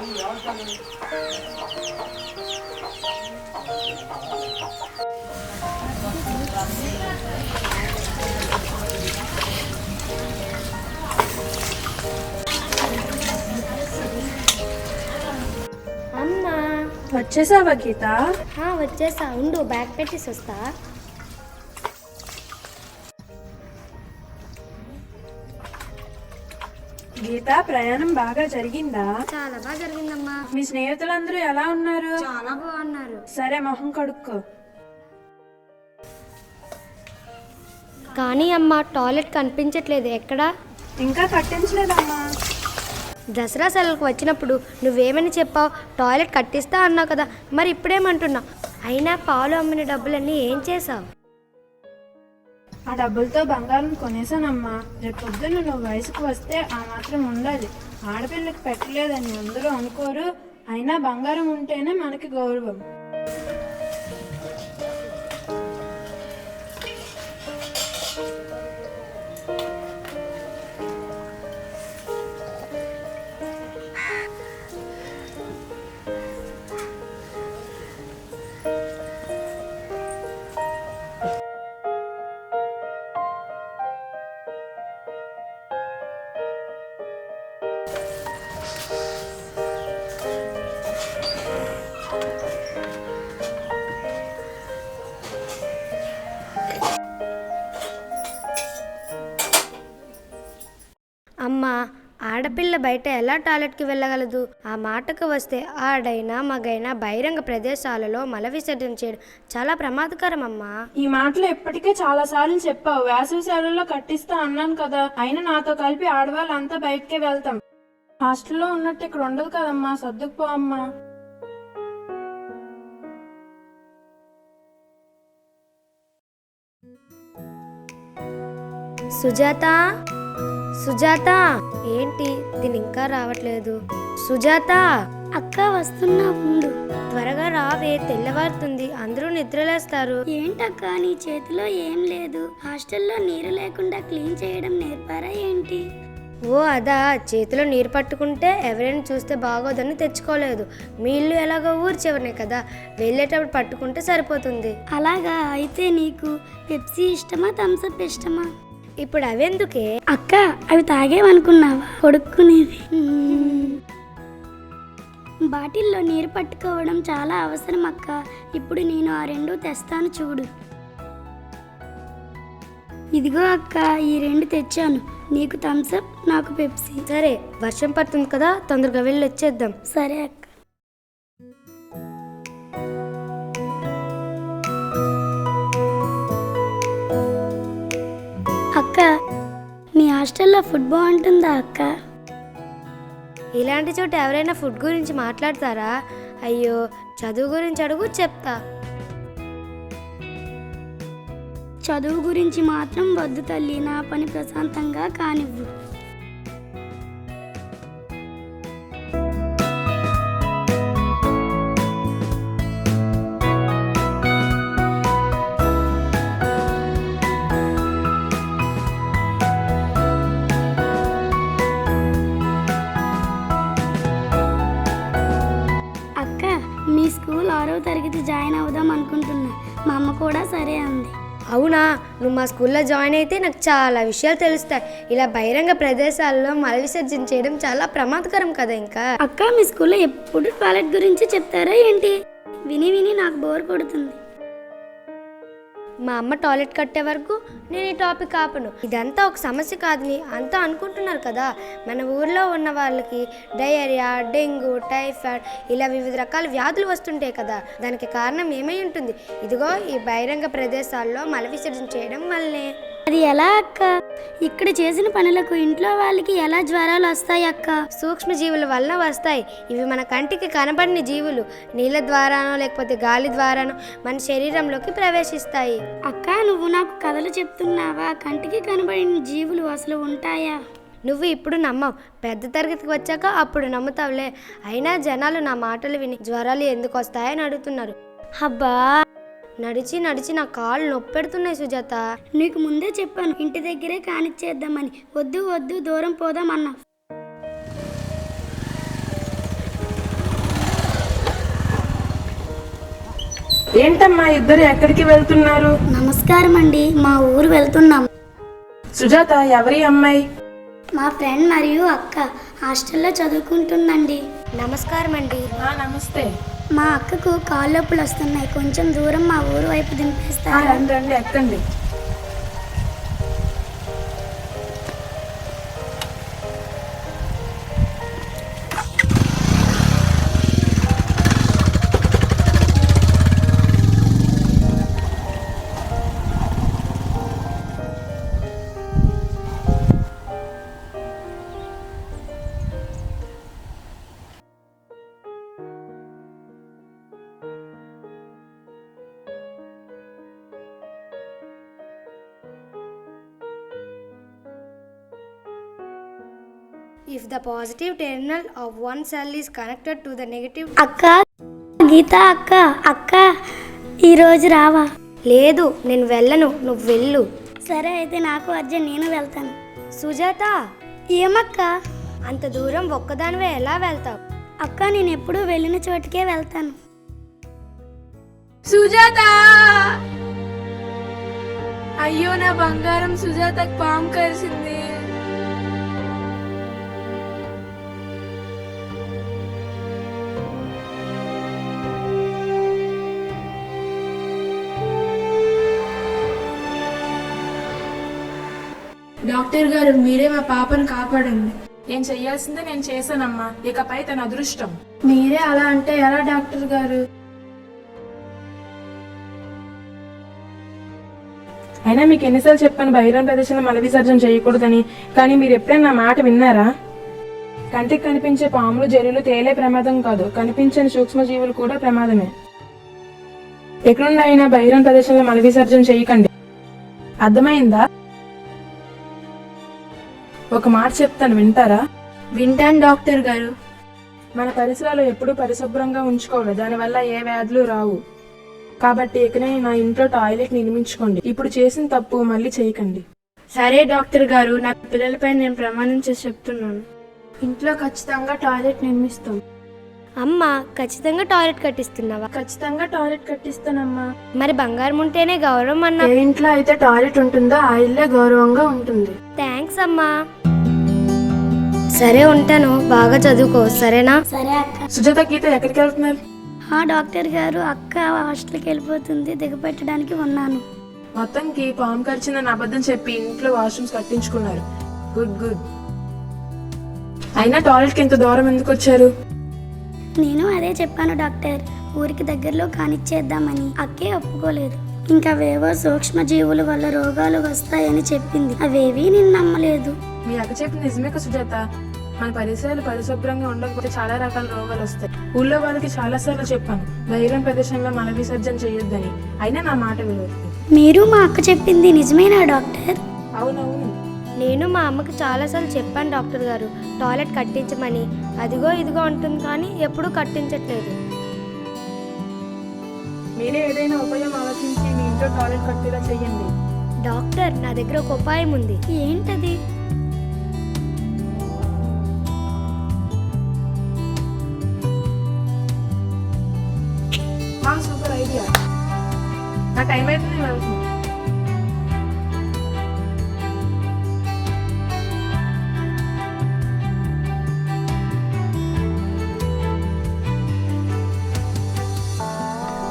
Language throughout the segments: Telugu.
అమ్మా వచ్చేసావా గీత? వచ్చేసా, ఉండు బ్యాగ్ పెట్టేసి వస్తా. గీత, ప్రయాణం బాగా జరిగిందా? చాలా బాగా జరిగిందమ్మా. మీ స్నేహితులందరూ ఎలా ఉన్నారు? చాలా బాగున్నారు. సరే, మొహం కడుక్కో. కానీ అమ్మా, టాయిలెట్ కనిపించట్లేదు. ఎక్కడా? ఇంకా కట్టించలేదమ్మా. దసరా సెలవులకు వచ్చినప్పుడు నువ్వేమని చెప్పావు? టాయిలెట్ కట్టిస్తా అన్నావు కదా, మరి ఇప్పుడేమంటున్నావు? అయినా పాలు అమ్మిన డబ్బులన్నీ ఏం చేసావు? ఆ డబ్బులతో బంగారం కొనేసానమ్మా. రేపు పొద్దున్న నువ్వు వయసుకు వస్తే ఆ మాత్రం ఉండాలి. ఆడపిల్లకి పెట్టలేదని అందరూ అనుకోరు. అయినా బంగారం ఉంటేనే మనకి గౌరవం. అమ్మా, ఆడపిల్ల బయట ఎలా టాయిలెట్కి వెళ్ళగలదు? ఆ మాటకు వస్తే ఆడైనా మగైనా బహిరంగ ప్రదేశాలలో మల విసర్జన చేయడం చాలా ప్రమాదకరం అమ్మా. ఈ మాటలు ఇప్పటికే చాలా సార్లు చెప్పావు. వేసవి సెలవుల్లో కట్టిస్తా అన్నాను కదా. అయినా నాతో కలిపి ఆడవాళ్ళంతా బయటకే వెళ్తాం. హాస్టల్లో ఉన్నట్టు ఇక్కడ ఉండదు కదమ్మా. సర్దుకుపో అమ్మా. సుజాత, సుజాత, ఏంటి దీని ఇంకా రావట్లేదు? సుజాత! అక్క వస్తున్నా, ఉండు. త్వరగా రావే, తెల్లవారుతుంది, అందరూ నిద్రలేస్తారు. ఏంటక్క, నీ చేతిలో ఏం లేదు? హాస్టల్లో నీరు లేకుండా క్లీన్ చేయడం నేర్పారా ఏంటి? ఓ అదా, చేతిలో నీరు పట్టుకుంటే ఎవరైనా చూస్తే బాగోదని తెచ్చుకోలేదు. మీ ఇల్లు ఎలాగో ఊరు చివరనే కదా, వెళ్ళేటప్పుడు పట్టుకుంటే సరిపోతుంది. అలాగా? అయితే నీకు పెప్సీ ఇష్టమా, థమ్సప్ ఇష్టమా? ఇప్పుడు అవెందుకే అక్క? అవి తాగేవనుకున్నావా? కొడుక్కునేది. బాటిల్లో నీరు పట్టుకోవడం చాలా అవసరం అక్క. ఇప్పుడు నేను ఆ రెండు తెస్తాను చూడు. ఇదిగో అక్క, ఈ రెండు తెచ్చాను. నీకు థమ్సప్, నాకు పెప్సీ. సరే, వర్షం పడుతుంది కదా, తొందరగా వెళ్ళి వచ్చేద్దాం. సరే అక్క. అక్క, మీ హాస్టల్లో ఫుడ్ బాగుంటుందా అక్క? ఇలాంటి చోట ఎవరైనా ఫుడ్ గురించి మాట్లాడతారా? అయ్యో, చదువు గురించి అడుగు, చెప్తా. చదువు గురించి మాత్రం వద్దు తల్లి, నా పని ప్రశాంతంగా కానివ్వు. మీ స్కూల్ 6వ తరగతి జాయిన్ అవుదాం అనుకుంటున్నా. మా అమ్మ కూడా సరే అంది. అవునా? నువ్వు మా స్కూల్లో జాయిన్ అయితే నాకు చాలా విషయాలు తెలుస్తాయి. ఇలా బహిరంగ ప్రదేశాల్లో మల విసర్జన చేయడం చాలా ప్రమాదకరం కదా. ఇంకా అక్క, మీ స్కూల్లో ఎప్పుడు టాయిలెట్ గురించి చెప్తారా ఏంటి? విని విని నాకు బోర్ కొడుతుంది. మా అమ్మ టాయిలెట్ కట్టే వరకు నేను ఈ టాపిక్ ఆపను. ఇదంతా ఒక సమస్య కాదని అంతా అనుకుంటున్నారు కదా. మన ఊర్లో ఉన్న వాళ్ళకి డయేరియా, డెంగ్యూ, టైఫాయిడ్ ఇలా వివిధ రకాల వ్యాధులు వస్తుంటాయి కదా. దానికి కారణం ఏమై ఉంటుంది? ఇదిగో ఈ బహిరంగ ప్రదేశాల్లో మల విసర్జన చేయడం వల్లనే. అది ఎలా అక్క? ఇక్కడ చేసిన పనులకు ఇంట్లో వాళ్ళకి ఎలా జ్వరాలు వస్తాయి అక్క? సూక్ష్మజీవుల వల్ల వస్తాయి. ఇవి మన కంటికి కనబడిన జీవులు నీళ్ళ ద్వారానో లేకపోతే గాలి ద్వారానో మన శరీరంలోకి ప్రవేశిస్తాయి. అక్క, నువ్వు నాకు కథలు చెప్తున్నావా? కంటికి కనబడిన జీవులు అసలు ఉంటాయా? నువ్వు ఇప్పుడు నమ్మవు, పెద్ద తరగతికి వచ్చాక అప్పుడు నమ్ముతావులే. అయినా జనాలు నా మాటలు విని జ్వరాలు ఎందుకు వస్తాయని అడుగుతున్నారు. అబ్బా, నడిచి నడిచి నా కాళ్ళు నొప్పి పెడుతున్నాయి సుజాత. నీకు ముందే చెప్పాను ఇంటి దగ్గరే కానిచ్చేద్దామని. వద్దు వద్దు, దూరం పోదామన్నా. ఏంటమ్మా ఇద్దరు ఎక్కడికి వెళ్తున్నారు? నమస్కారం అండి, మా ఊరు వెళ్తున్నాం. సుజాత, ఎవరి అమ్మాయి? మా ఫ్రెండ్ మరియు అక్క హాస్టల్లో చదువుకుంటుందండి. నమస్కారం అండి. నమస్తే. మా అక్కకు కాళ్ళు నొప్పులు వస్తున్నాయి, కొంచెం దూరం మా ఊరు వైపు దింపేస్తారా? రండి రండి, ఎక్కండి. If the positive terminal of one cell is connected to the negative, అక్క, గీత అక్క, అక్క ఈరోజు రావా? లేదు నేను వెళ్ళను, నువ్వు వెళ్ళు. సరే అయితే నాకు అర్జెంట్, నేను వెళ్తాను. సుజాత, ఏమక్క? అంత దూరం ఒక్కదానివే ఎలా వెళ్తావు? అక్క, నేను ఎప్పుడూ వెళ్ళిన చోటుకే వెళ్తాను. సుజాత! అయ్యో నా బంగారం, సుజాతకు పాము కరిసింది. డాక్టర్ గారు, మీరే మా పాపను కాపాడండి. నేను చెయ్యాల్సిందే నేను చేశానమ్మా, ఇకపై తన అదృష్టం. మీరే అలా అంటే ఎలా డాక్టర్ గారు? అయినా మీకు ఎన్నిసార్లు చెప్పాను బహిరంగ ప్రదేశంలో మల విసర్జన చేయకూడదని, కానీ మీరు ఎప్పుడైనా నా మాట విన్నారా? కంటికి కనిపించే పాములు, జర్రులు తేలే ప్రమాదం కాదు, కనిపించని సూక్ష్మజీవులు కూడా ప్రమాదమే. ఎక్కడున్నా బహిరంగ ప్రదేశంలో మల విసర్జన చేయకండి, అర్థమైందా? ఒక మాట చెప్తాను, వింటారా? వింటాను డాక్టర్ గారు. మన పరిసరాలు ఎప్పుడూ పరిశుభ్రంగా ఉంచుకోవాలి, దానివల్ల ఏ వ్యాధులు రావు. కాబట్టి ఇకనే నా ఇంట్లో టాయిలెట్ నిర్మించుకోండి. ఇప్పుడు చేసిన తప్పు మళ్ళీ చేయకండి. సరే డాక్టర్ గారు, నా పిల్లలపై నేను ప్రమాణం చేసి చెప్తున్నాను. ఇంట్లో ఖచ్చితంగా టాయిలెట్ నిర్మిస్తాం. అమ్మ, ఖచ్చితంగా టాయిలెట్ కట్టిస్తున్నావా? ఖచ్చితంగా టాయిలెట్ కట్టిస్తానమ్మా. మరి బంగారం ఉంటేనే గౌరవం అన్నా. ఏ ఇంట్లో అయితే టాయిలెట్ ఉంటుందో ఆ ఇల్లే గౌరవంగా ఉంటుంది. థ్యాంక్స్ అమ్మా. సరే ఉంటాను, బాగా చదువుకో, సరేనా? సరే అక్క. సుజాత, గీత ఎక్కడికి వెళ్తున్నారు? డాక్టర్ గారు, అక్క హాస్టల్కి వెళ్ళిపోతుంది, దిగపెట్టడానికి ఉన్నాను. మొత్తంకి పాము కరిచిందని అబద్ధం చెప్పి ఇంట్లో వాష్రూమ్స్ కట్టించుకున్నారు. Good good. అయినా టాయిలెట్కి ఇంత దూరం ఎందుకు వచ్చారు? నేను అదే చెప్పాను డాక్టర్, ఊరికి దగ్గరలో కానిచ్చేద్దామని. అక్కే ఒప్పుకోలేదు. ఇంకా అవేవో సూక్ష్మజీవుల వల్ల రోగాలు వస్తాయని చెప్పింది. అవేవీ నేను నమ్మలేదు. మీ అక్క చెప్పిన నిజమే కదా సుజాత, మన పరిసరాలు పరిశుభ్రంగా ఉండకపోతే చాలా రకాల రోగాలు వస్తాయి. ఊళ్ళో వాళ్ళకి చాలా సార్లు చెప్పాను బహిరంగ ప్రదేశంలో మల విసర్జన చేయొద్దని, అయినా నా మాట వినలేదు. మీరు మా అక్క చెప్పింది నిజమేనా డాక్టర్? అవునవును. నేను మా అమ్మకి చాలాసార్లు చెప్పాను డాక్టర్ గారు, టాయిలెట్ కట్టించమని. అదిగో ఇదిగో ఉంటుంది కానీ ఎప్పుడూ కట్టించట్లేదు. మీరే ఏదైనా ఉపాయం ఆలోచించి మీ ఇంట్లో టాయిలెట్ కట్టేలా చెయ్యండి. డాక్టర్, నా దగ్గర ఒక ఉపాయం ఉంది. ఏంటది? Super idea. నా టైం అయితే నేను వెళ్తున్నాను.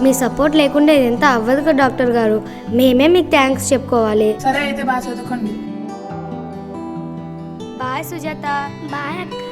మీ సపోర్ట్ లేకుండా ఇదంతా అవ్వదు కదా డాక్టర్ గారు, మేమే మీకు థ్యాంక్స్ చెప్పుకోవాలి. సరే అయితే బాగా చదువుకోండి. బాయ్ సుజాత. బాయ్ అక్క.